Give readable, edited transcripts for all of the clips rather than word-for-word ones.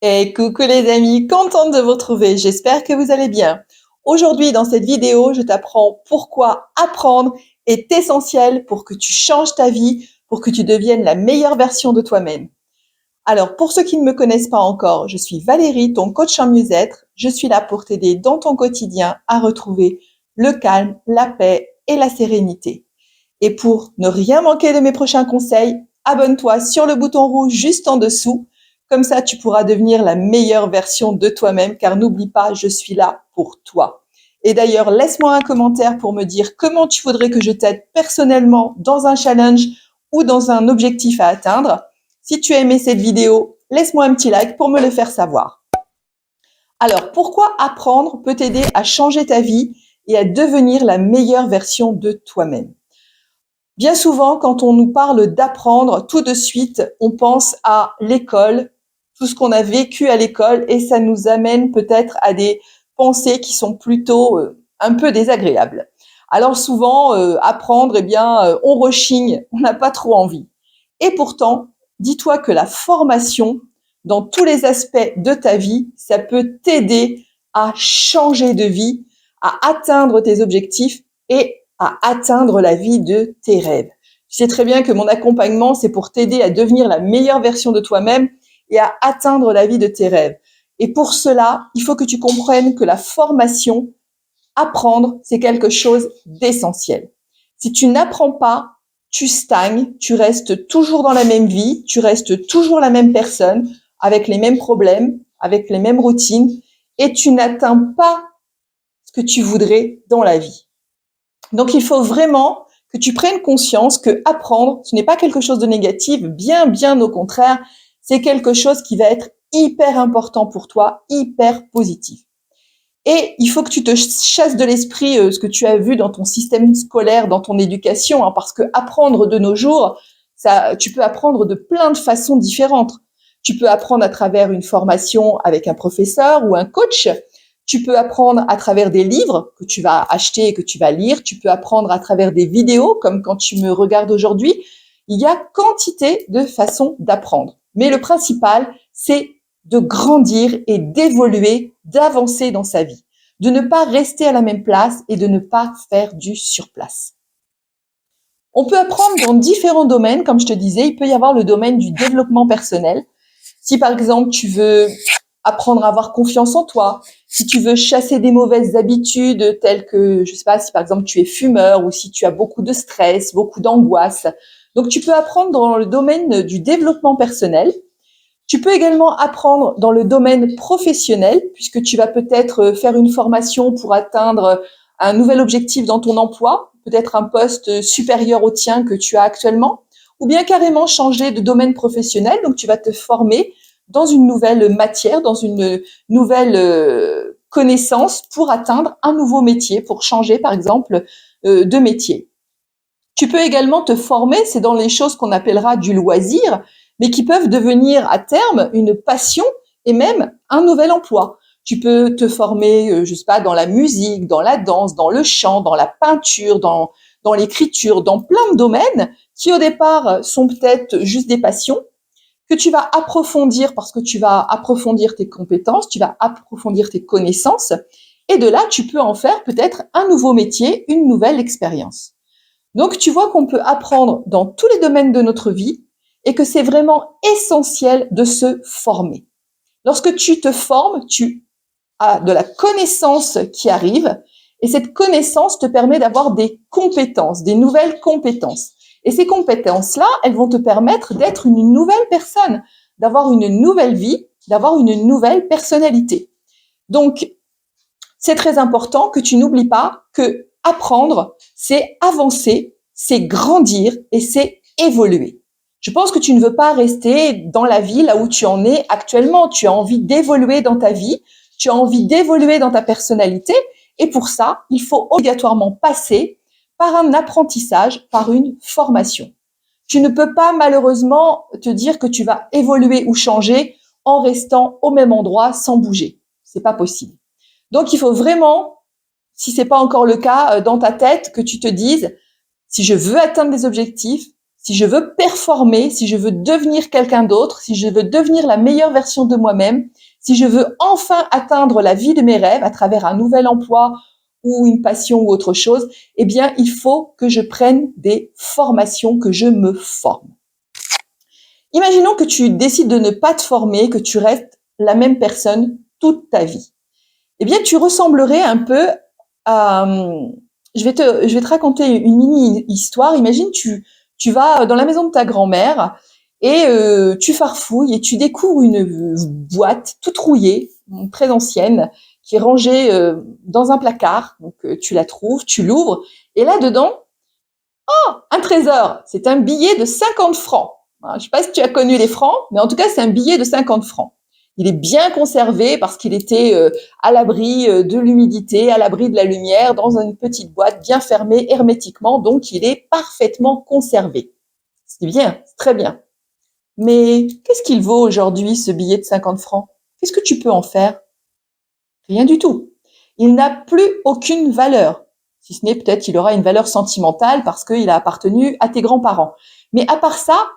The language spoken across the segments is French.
Et coucou les amis, contente de vous retrouver, j'espère que vous allez bien. Aujourd'hui dans cette vidéo, je t'apprends pourquoi apprendre est essentiel pour que tu changes ta vie, pour que tu deviennes la meilleure version de toi-même. Alors pour ceux qui ne me connaissent pas encore, je suis Valérie, ton coach en mieux-être. Je suis là pour t'aider dans ton quotidien à retrouver le calme, la paix et la sérénité. Et pour ne rien manquer de mes prochains conseils, abonne-toi sur le bouton rouge juste en dessous. Comme ça, tu pourras devenir la meilleure version de toi-même, car n'oublie pas, je suis là pour toi. Et d'ailleurs, laisse-moi un commentaire pour me dire comment tu voudrais que je t'aide personnellement dans un challenge ou dans un objectif à atteindre. Si tu as aimé cette vidéo, laisse-moi un petit like pour me le faire savoir. Alors, pourquoi apprendre peut t'aider à changer ta vie et à devenir la meilleure version de toi-même? Bien souvent, quand on nous parle d'apprendre, tout de suite, on pense à l'école, tout ce qu'on a vécu à l'école, et ça nous amène peut-être à des pensées qui sont plutôt un peu désagréables. Alors souvent, apprendre, eh bien, on rechigne, on n'a pas trop envie. Et pourtant, dis-toi que la formation, dans tous les aspects de ta vie, ça peut t'aider à changer de vie, à atteindre tes objectifs et à atteindre la vie de tes rêves. Tu sais très bien que mon accompagnement, c'est pour t'aider à devenir la meilleure version de toi-même et à atteindre la vie de tes rêves. Et pour cela, il faut que tu comprennes que la formation, apprendre, c'est quelque chose d'essentiel. Si tu n'apprends pas, tu stagnes, tu restes toujours dans la même vie, tu restes toujours la même personne, avec les mêmes problèmes, avec les mêmes routines, et tu n'atteins pas ce que tu voudrais dans la vie. Donc, il faut vraiment que tu prennes conscience que apprendre, ce n'est pas quelque chose de négatif, bien au contraire, c'est quelque chose qui va être hyper important pour toi, hyper positif. Et il faut que tu te chasses de l'esprit ce que tu as vu dans ton système scolaire, dans ton éducation, hein, parce que apprendre de nos jours, ça, tu peux apprendre de plein de façons différentes. Tu peux apprendre à travers une formation avec un professeur ou un coach. Tu peux apprendre à travers des livres que tu vas acheter et que tu vas lire. Tu peux apprendre à travers des vidéos, comme quand tu me regardes aujourd'hui. Il y a quantité de façons d'apprendre. Mais le principal, c'est de grandir et d'évoluer, d'avancer dans sa vie, de ne pas rester à la même place et de ne pas faire du surplace. On peut apprendre dans différents domaines, comme je te disais, il peut y avoir le domaine du développement personnel. Si par exemple tu veux apprendre à avoir confiance en toi, si tu veux chasser des mauvaises habitudes telles que, je sais pas, si par exemple tu es fumeur ou si tu as beaucoup de stress, beaucoup d'angoisse. Donc tu peux apprendre dans le domaine du développement personnel. Tu peux également apprendre dans le domaine professionnel, puisque tu vas peut-être faire une formation pour atteindre un nouvel objectif dans ton emploi, peut-être un poste supérieur au tien que tu as actuellement, ou bien carrément changer de domaine professionnel. Donc, tu vas te former dans une nouvelle matière, dans une nouvelle connaissance pour atteindre un nouveau métier, pour changer, par exemple, de métier. Tu peux également te former, c'est dans les choses qu'on appellera du loisir, mais qui peuvent devenir à terme une passion et même un nouvel emploi. Tu peux te former, je sais pas, dans la musique, dans la danse, dans le chant, dans la peinture, dans l'écriture, dans plein de domaines qui au départ sont peut-être juste des passions, que tu vas approfondir parce que tu vas approfondir tes compétences, tu vas approfondir tes connaissances, et de là, tu peux en faire peut-être un nouveau métier, une nouvelle expérience. Donc, tu vois qu'on peut apprendre dans tous les domaines de notre vie et que c'est vraiment essentiel de se former. Lorsque tu te formes, tu as de la connaissance qui arrive et cette connaissance te permet d'avoir des compétences, des nouvelles compétences. Et ces compétences-là, elles vont te permettre d'être une nouvelle personne, d'avoir une nouvelle vie, d'avoir une nouvelle personnalité. Donc, c'est très important que tu n'oublies pas que apprendre, c'est avancer, c'est grandir et c'est évoluer. Je pense que tu ne veux pas rester dans la vie là où tu en es actuellement. Tu as envie d'évoluer dans ta vie, tu as envie d'évoluer dans ta personnalité et pour ça, il faut obligatoirement passer par un apprentissage, par une formation. Tu ne peux pas malheureusement te dire que tu vas évoluer ou changer en restant au même endroit sans bouger. C'est pas possible. Donc, il faut vraiment, si c'est pas encore le cas, dans ta tête, que tu te dises, si je veux atteindre des objectifs, si je veux performer, si je veux devenir quelqu'un d'autre, si je veux devenir la meilleure version de moi-même, si je veux enfin atteindre la vie de mes rêves à travers un nouvel emploi ou une passion ou autre chose, eh bien, il faut que je prenne des formations, que je me forme. Imaginons que tu décides de ne pas te former, que tu restes la même personne toute ta vie. Eh bien, tu ressemblerais un peu à... je vais te raconter une mini-histoire. Imagine, tu vas dans la maison de ta grand-mère et tu farfouilles et tu découvres une boîte toute rouillée, très ancienne, qui est rangée dans un placard. Donc, tu la trouves, tu l'ouvres et là-dedans, un trésor. C'est un billet de 50 francs. Je ne sais pas si tu as connu les francs, mais en tout cas, c'est un billet de 50 francs. Il est bien conservé parce qu'il était à l'abri de l'humidité, à l'abri de la lumière, dans une petite boîte bien fermée hermétiquement, donc il est parfaitement conservé. C'est bien, c'est très bien. Mais qu'est-ce qu'il vaut aujourd'hui, ce billet de 50 francs? Qu'est-ce que tu peux en faire? Rien du tout. Il n'a plus aucune valeur. Si ce n'est peut-être qu'il aura une valeur sentimentale parce qu'il a appartenu à tes grands-parents. Mais à part ça,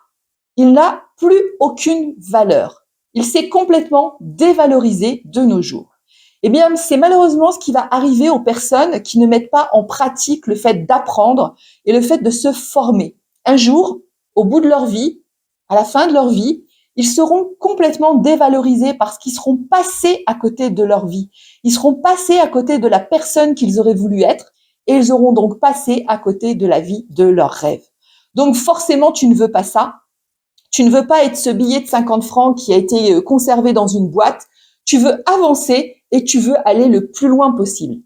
il n'a plus aucune valeur. Il s'est complètement dévalorisé de nos jours. Eh bien, c'est malheureusement ce qui va arriver aux personnes qui ne mettent pas en pratique le fait d'apprendre et le fait de se former. Un jour, au bout de leur vie, à la fin de leur vie, ils seront complètement dévalorisés parce qu'ils seront passés à côté de leur vie. Ils seront passés à côté de la personne qu'ils auraient voulu être et ils auront donc passé à côté de la vie de leurs rêves. Donc forcément, tu ne veux pas ça. Tu ne veux pas être ce billet de 50 francs qui a été conservé dans une boîte. Tu veux avancer et tu veux aller le plus loin possible.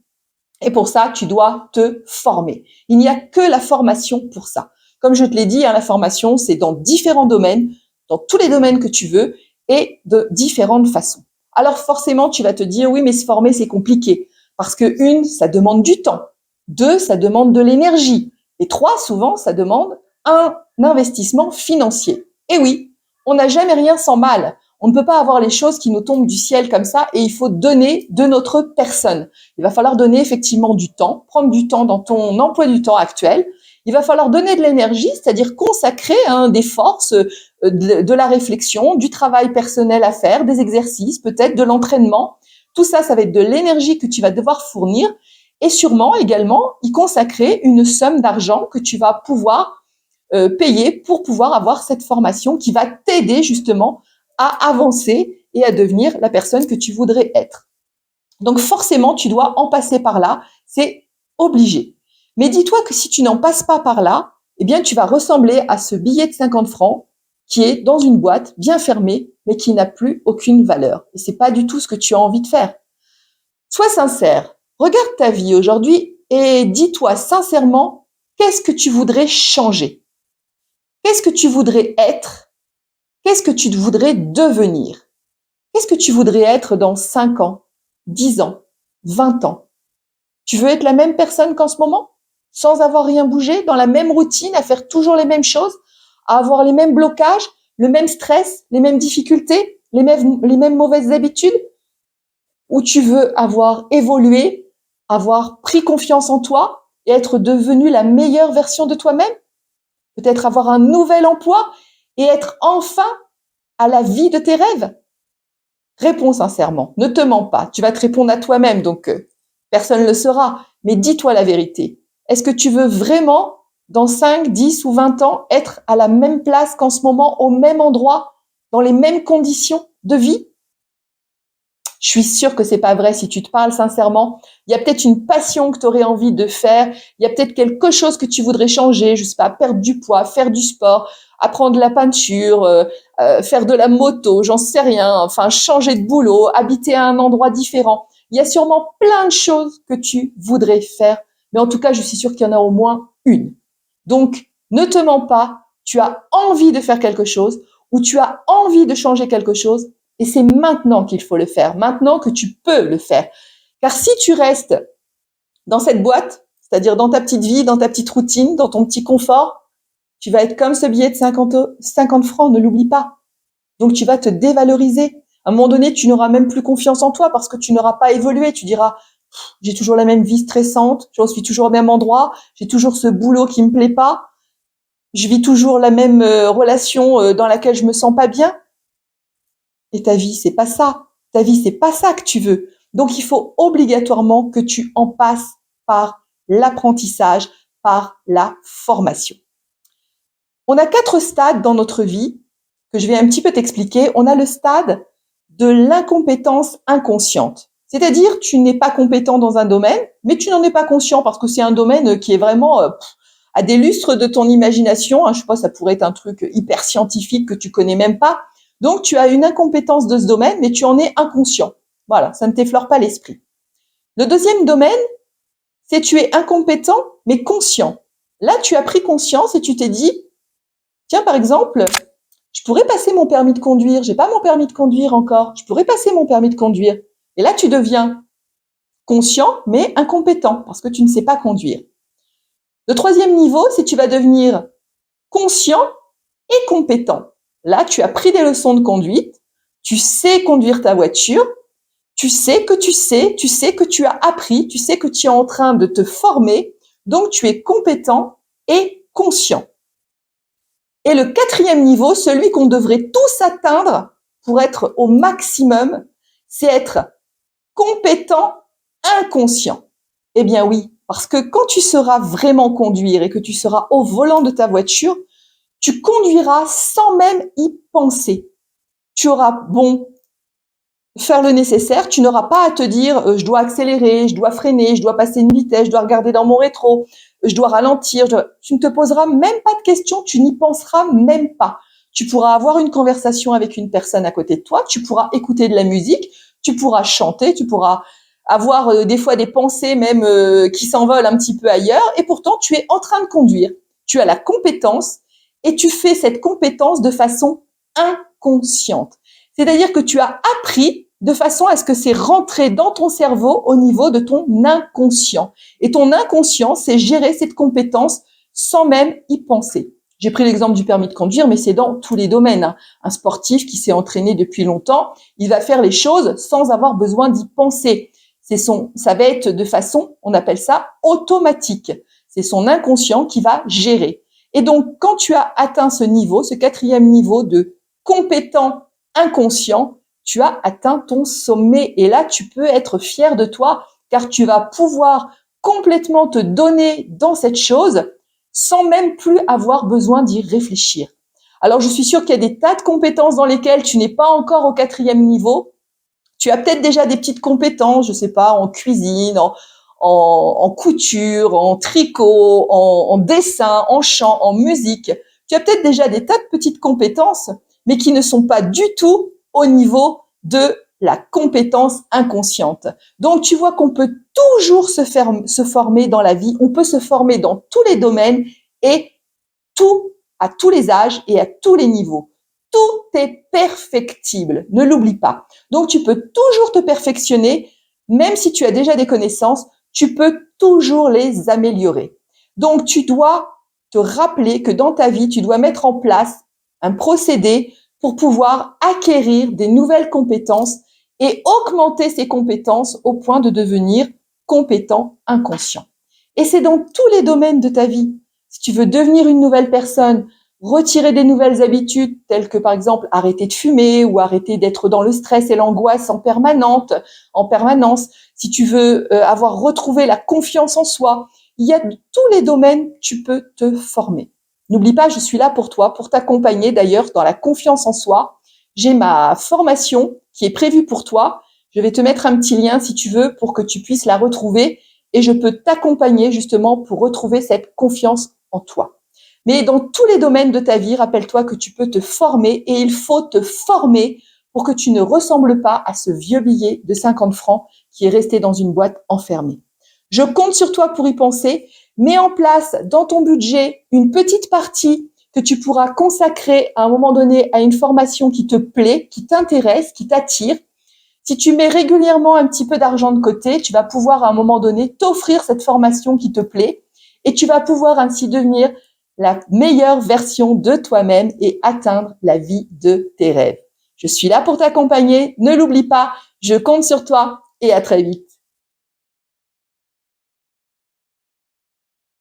Et pour ça, tu dois te former. Il n'y a que la formation pour ça. Comme je te l'ai dit, la formation, c'est dans différents domaines, dans tous les domaines que tu veux et de différentes façons. Alors forcément, tu vas te dire, oui, mais se former, c'est compliqué. Parce que une, ça demande du temps. Deux, ça demande de l'énergie. Et trois, souvent, ça demande un investissement financier. Et oui, on n'a jamais rien sans mal. On ne peut pas avoir les choses qui nous tombent du ciel comme ça et il faut donner de notre personne. Il va falloir donner effectivement du temps, prendre du temps dans ton emploi du temps actuel. Il va falloir donner de l'énergie, c'est-à-dire consacrer des forces, de la réflexion, du travail personnel à faire, des exercices, peut-être de l'entraînement. Tout ça, ça va être de l'énergie que tu vas devoir fournir et sûrement également y consacrer une somme d'argent que tu vas pouvoir payer pour pouvoir avoir cette formation qui va t'aider justement à avancer et à devenir la personne que tu voudrais être. Donc forcément, tu dois en passer par là, c'est obligé. Mais dis-toi que si tu n'en passes pas par là, eh bien tu vas ressembler à ce billet de 50 francs qui est dans une boîte bien fermée, mais qui n'a plus aucune valeur. Et c'est pas du tout ce que tu as envie de faire. Sois sincère, regarde ta vie aujourd'hui et dis-toi sincèrement qu'est-ce que tu voudrais changer. Qu'est-ce que tu voudrais être? Qu'est-ce que tu voudrais devenir? Qu'est-ce que tu voudrais être dans 5 ans, 10 ans, 20 ans? Tu veux être la même personne qu'en ce moment? Sans avoir rien bougé, dans la même routine, à faire toujours les mêmes choses, à avoir les mêmes blocages, le même stress, les mêmes difficultés, les mêmes mauvaises habitudes? Ou tu veux avoir évolué, avoir pris confiance en toi et être devenu la meilleure version de toi-même? Peut-être avoir un nouvel emploi et être enfin à la vie de tes rêves? Réponds sincèrement, ne te mens pas. Tu vas te répondre à toi-même, donc personne ne le saura. Mais dis-toi la vérité. Est-ce que tu veux vraiment, dans 5, 10 ou 20 ans, être à la même place qu'en ce moment, au même endroit, dans les mêmes conditions de vie? Je suis sûre que c'est pas vrai si tu te parles sincèrement. Il y a peut-être une passion que tu aurais envie de faire. Il y a peut-être quelque chose que tu voudrais changer. Je sais pas, perdre du poids, faire du sport, apprendre la peinture, faire de la moto, j'en sais rien. Enfin, changer de boulot, habiter à un endroit différent. Il y a sûrement plein de choses que tu voudrais faire. Mais en tout cas, je suis sûre qu'il y en a au moins une. Donc, ne te mens pas. Tu as envie de faire quelque chose ou tu as envie de changer quelque chose. Et c'est maintenant qu'il faut le faire, maintenant que tu peux le faire. Car si tu restes dans cette boîte, c'est-à-dire dans ta petite vie, dans ta petite routine, dans ton petit confort, tu vas être comme ce billet de 50 francs, ne l'oublie pas. Donc tu vas te dévaloriser. À un moment donné, tu n'auras même plus confiance en toi parce que tu n'auras pas évolué. Tu diras, j'ai toujours la même vie stressante, j'en suis toujours au même endroit, j'ai toujours ce boulot qui me plaît pas. Je vis toujours la même relation dans laquelle je me sens pas bien. Et ta vie, c'est pas ça. Ta vie, c'est pas ça que tu veux. Donc, il faut obligatoirement que tu en passes par l'apprentissage, par la formation. On a 4 stades dans notre vie que je vais un petit peu t'expliquer. On a le stade de l'incompétence inconsciente. C'est-à-dire, tu n'es pas compétent dans un domaine, mais tu n'en es pas conscient parce que c'est un domaine qui est vraiment à des lustres de ton imagination. Je sais pas, ça pourrait être un truc hyper scientifique que tu connais même pas. Donc, tu as une incompétence de ce domaine, mais tu en es inconscient. Voilà, ça ne t'effleure pas l'esprit. Le deuxième domaine, c'est tu es incompétent, mais conscient. Là, tu as pris conscience et tu t'es dit, tiens, par exemple, je pourrais passer mon permis de conduire. J'ai pas mon permis de conduire encore. Je pourrais passer mon permis de conduire. Et là, tu deviens conscient, mais incompétent parce que tu ne sais pas conduire. Le troisième niveau, c'est tu vas devenir conscient et compétent. Là, tu as pris des leçons de conduite. Tu sais conduire ta voiture. Tu sais que tu as appris. Tu sais que tu es en train de te former. Donc, tu es compétent et conscient. Et le quatrième niveau, celui qu'on devrait tous atteindre pour être au maximum, c'est être compétent inconscient. Eh bien oui, parce que quand tu sauras vraiment conduire et que tu seras au volant de ta voiture, tu conduiras sans même y penser. Tu auras bon faire le nécessaire, tu n'auras pas à te dire je dois accélérer, je dois freiner, je dois passer une vitesse, je dois regarder dans mon rétro, je dois ralentir. Tu ne te poseras même pas de questions, tu n'y penseras même pas. Tu pourras avoir une conversation avec une personne à côté de toi, tu pourras écouter de la musique, tu pourras chanter, tu pourras avoir des fois des pensées même qui s'envolent un petit peu ailleurs, et pourtant tu es en train de conduire. Tu as la compétence et tu fais cette compétence de façon inconsciente. C'est-à-dire que tu as appris de façon à ce que c'est rentré dans ton cerveau au niveau de ton inconscient. Et ton inconscient, c'est gérer cette compétence sans même y penser. J'ai pris l'exemple du permis de conduire, mais c'est dans tous les domaines. Un sportif qui s'est entraîné depuis longtemps, il va faire les choses sans avoir besoin d'y penser. Ça va être de façon, on appelle ça automatique. C'est son inconscient qui va gérer. Et donc, quand tu as atteint ce niveau, ce quatrième niveau de compétent inconscient, tu as atteint ton sommet. Et là, tu peux être fier de toi car tu vas pouvoir complètement te donner dans cette chose sans même plus avoir besoin d'y réfléchir. Alors, je suis sûre qu'il y a des tas de compétences dans lesquelles tu n'es pas encore au quatrième niveau. Tu as peut-être déjà des petites compétences, je sais pas, en cuisine, en couture, en tricot, en dessin, en chant, en musique. Tu as peut-être déjà des tas de petites compétences, mais qui ne sont pas du tout au niveau de la compétence inconsciente. Donc, tu vois qu'on peut toujours se former dans la vie, on peut se former dans tous les domaines et à tous les âges et à tous les niveaux. Tout est perfectible, ne l'oublie pas. Donc, tu peux toujours te perfectionner, même si tu as déjà des connaissances, tu peux toujours les améliorer. Donc, tu dois te rappeler que dans ta vie, tu dois mettre en place un procédé pour pouvoir acquérir des nouvelles compétences et augmenter ces compétences au point de devenir compétent inconscient. Et c'est dans tous les domaines de ta vie. Si tu veux devenir une nouvelle personne, retirer des nouvelles habitudes telles que par exemple arrêter de fumer ou arrêter d'être dans le stress et l'angoisse en permanence. Si tu veux avoir retrouvé la confiance en soi, il y a tous les domaines, tu peux te former. N'oublie pas, je suis là pour toi, pour t'accompagner d'ailleurs dans la confiance en soi. J'ai ma formation qui est prévue pour toi. Je vais te mettre un petit lien si tu veux pour que tu puisses la retrouver et je peux t'accompagner justement pour retrouver cette confiance en toi. Mais dans tous les domaines de ta vie, rappelle-toi que tu peux te former et il faut te former pour que tu ne ressembles pas à ce vieux billet de 50 francs qui est resté dans une boîte enfermée. Je compte sur toi pour y penser. Mets en place dans ton budget une petite partie que tu pourras consacrer à un moment donné à une formation qui te plaît, qui t'intéresse, qui t'attire. Si tu mets régulièrement un petit peu d'argent de côté, tu vas pouvoir à un moment donné t'offrir cette formation qui te plaît et tu vas pouvoir ainsi devenir la meilleure version de toi-même et atteindre la vie de tes rêves. Je suis là pour t'accompagner, ne l'oublie pas, je compte sur toi et à très vite.